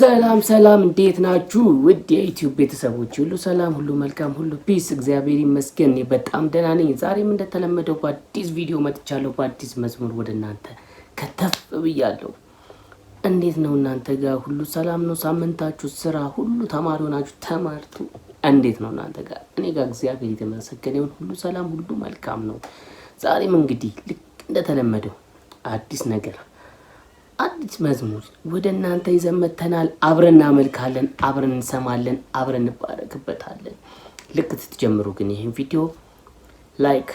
ሰላም እንዴት ናችሁ? ውድ የዩቲዩብ ቤተሰቦች ሁሉ ሰላም፣ ሁሉ መልካም፣ ሁሉ ፒስ፣ እግዚአብሔር ይመስገን በጣም ደህና ነኝ። ዛሬም እንደተለመደው በአዲስ ቪዲዮ መጥቻለሁ። በአዲስ መዝሙር ወደ እናንተ ከተፍ ብያለሁ። እንዴት ነው እናንተ ጋር ሁሉ ሰላም ነው? ሳምንታችሁ፣ ስራ ሁሉ፣ ተማሪ ሆናችሁ ተማርቱ እንዴት ነው እናንተ ጋር? እኔ ጋር እግዚአብሔር የተመሰገነ ይሁን፣ ሁሉ ሰላም፣ ሁሉ መልካም ነው። ዛሬም እንግዲህ ልክ እንደተለመደው አዲስ ነገር አዲስ መዝሙር ወደ እናንተ ይዘን መጥተናል። አብረን እናመልካለን፣ አብረን እንሰማለን፣ አብረን እንባረክበታለን። ልክ ስትጀምሩ ግን ይህን ቪዲዮ ላይክ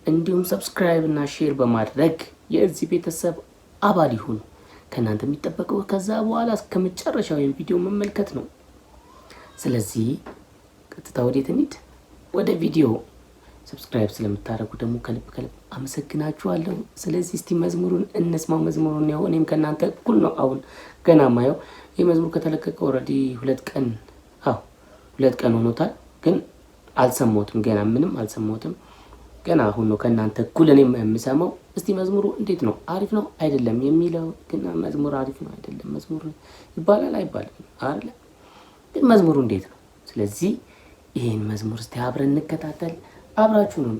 እንዲሁም ሰብስክራይብ እና ሼር በማድረግ የዚህ ቤተሰብ አባል ይሁኑ። ከእናንተ የሚጠበቀው ከዛ በኋላ እስከ መጨረሻው ይህን ቪዲዮ መመልከት ነው። ስለዚህ ቀጥታ ወዴት እንሂድ? ወደ ቪዲዮ። ሰብስክራይብ ስለምታደርጉ ደግሞ ከልብ አመሰግናችኋለሁ። ስለዚህ እስቲ መዝሙሩን እንስማው። መዝሙሩን ያው እኔም ከእናንተ እኩል ነው አሁን ገና ማየው። ይህ መዝሙር ከተለቀቀ ኦልሬዲ 2 ቀን ሆኖታል። ግን አልሰማሁትም፣ ገና ምንም አልሰማሁትም። ገና አሁን ነው ከእናንተ እኩል እኔም የምሰማው። እስቲ መዝሙሩ እንዴት ነው? አሪፍ ነው አይደለም የሚለው ግን መዝሙር አሪፍ ነው አይደለም መዝሙር ይባላል አይባልም አይደል? ግን መዝሙሩ እንዴት ነው? ስለዚህ ይሄን መዝሙር እስቲ አብረን እንከታተል። አብራችሁ ነው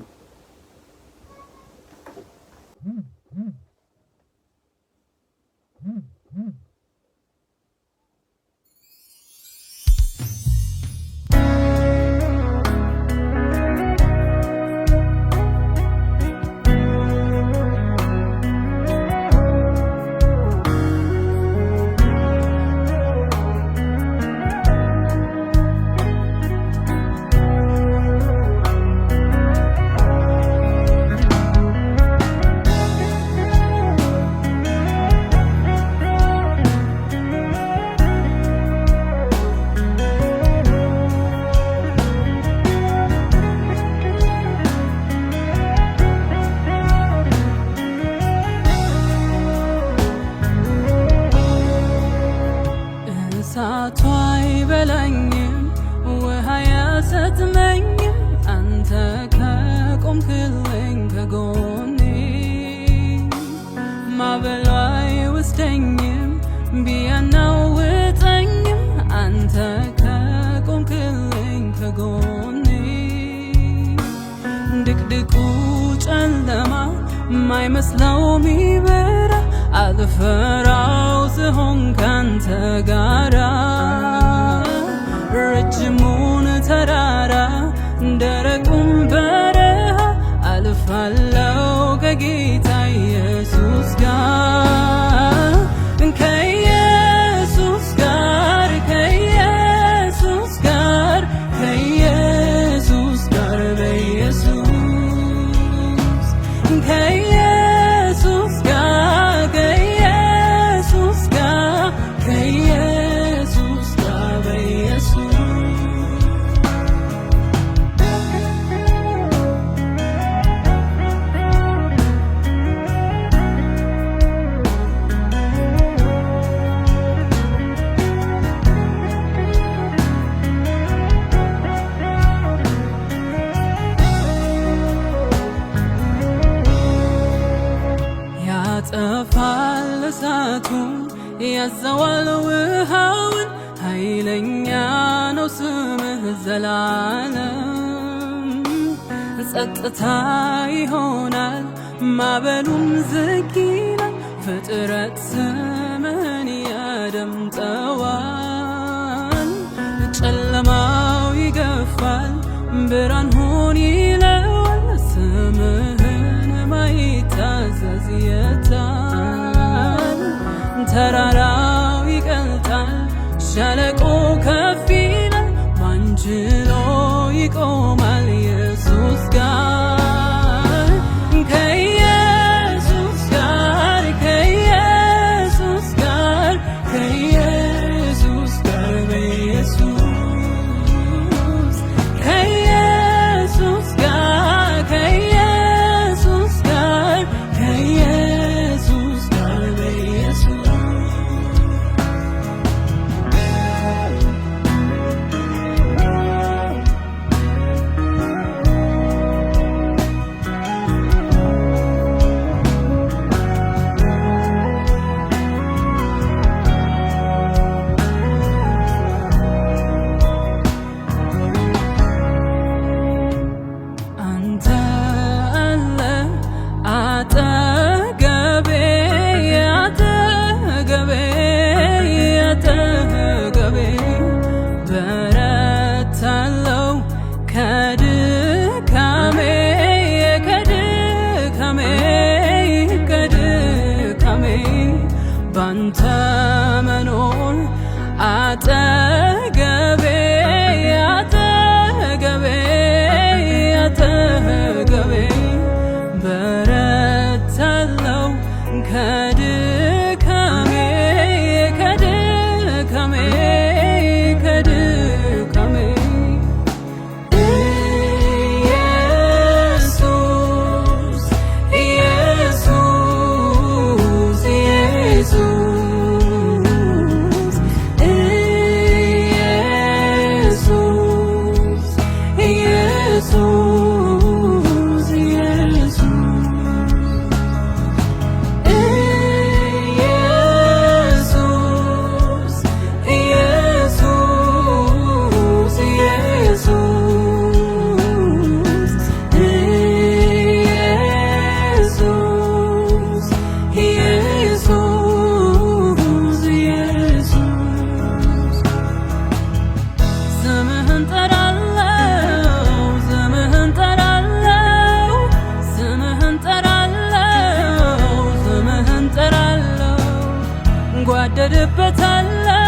አንተ ከቆምክልኝ ከጎኔ ማዕበሉ አይወስደኝም ቢያናውጠኝም አንተ ከቆምክልኝ ከጎኔ ድቅድቁ ጨለማ ማይመስለው ሚበራ አልፈራው ስሆን ካንተ ጋራ ረጅሙን ተራራ ደረቁም በረሃ አልፋለው ከጌታ ኢየሱስ ጋር ከኢየሱስ ጋር ከኢየሱስ ጋር ከኢየሱስ ጋር በኢየሱስ ከኢየሱስ ጋር ከኢየሱስ ጋር ከኢየሱስ ጋር በኢየሱስ ያጠፋል እሳቱን ያዘዋል ውሃውን ኃይለኛ ነው ስምህ ዘላለም። ጸጥታ ይሆናል ማዕበሉም ዝግ ይላል ፍጥረት ስምህን ያደምጠዋል። ጨለማው ይገፋል ብርሃን ሁን ይለዋል ስምህን ማይታዘዝ የታል? ተራራው ይቀልጣል ሸለቆ ከፍ ይላል ማን ችሎ ይቆማል ኢየሱስ ጋር ከኢየሱስ ጋር ከኢየሱስ ጋር ከኢየሱስ ጋር በኢየሱስ ከኢየሱስ ጋር ከኢየሱስ ጋር ከኢየሱስ ጋር በኢየሱስ አጠገቤ በረታለው ከድካሜ ባንተ መኖር አጠገቤ በረታለው ከድካሜ ጓደድበታለው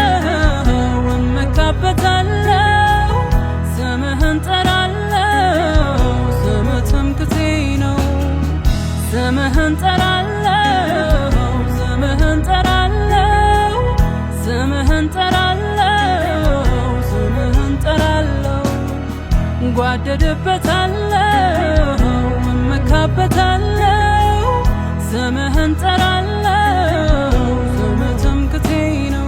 እመካበታለው ስምህን ጠራለው ስምህ ትምክህቴ ነው ስምህን ጠራለው ጓደድበታለው እመካበታለው ስምህን ጠራለው ስምህ ትምክህቴ ነው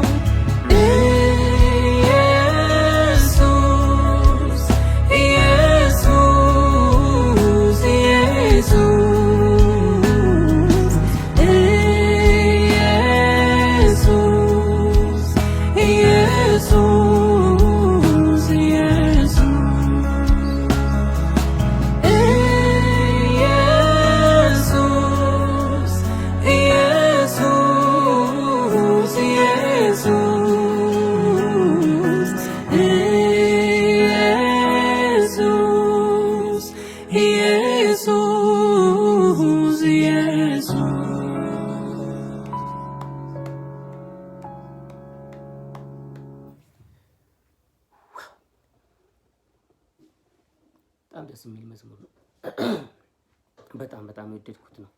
በጣም ደስ የሚል መዝሙር ነው። በጣም የወደድኩት ነው።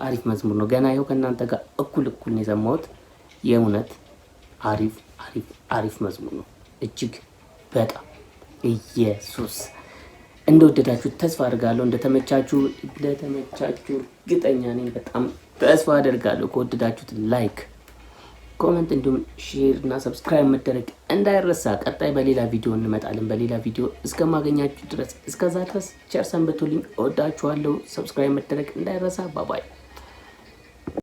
አሪፍ መዝሙር ነው። ገና ይኸው ከእናንተ ጋር እኩል ነው የሰማሁት። የእውነት አሪፍ መዝሙር ነው። እጅግ በጣም ኢየሱስ እንደወደዳችሁ ተስፋ አድርጋለሁ። እንደተመቻችሁ እርግጠኛ ነኝ። በጣም ተስፋ አደርጋለሁ። ከወደዳችሁት ላይክ፣ ኮሜንት እንዲሁም ሼር እና ሰብስክራይብ መደረግ እንዳይረሳ። ቀጣይ በሌላ ቪዲዮ እንመጣለን። በሌላ ቪዲዮ እስከማገኛችሁ ድረስ እስከዛ ድረስ ቸር ሰንብቱልኝ። እወዳችኋለሁ። ሰብስክራይብ መደረግ እንዳይረሳ። ባባይ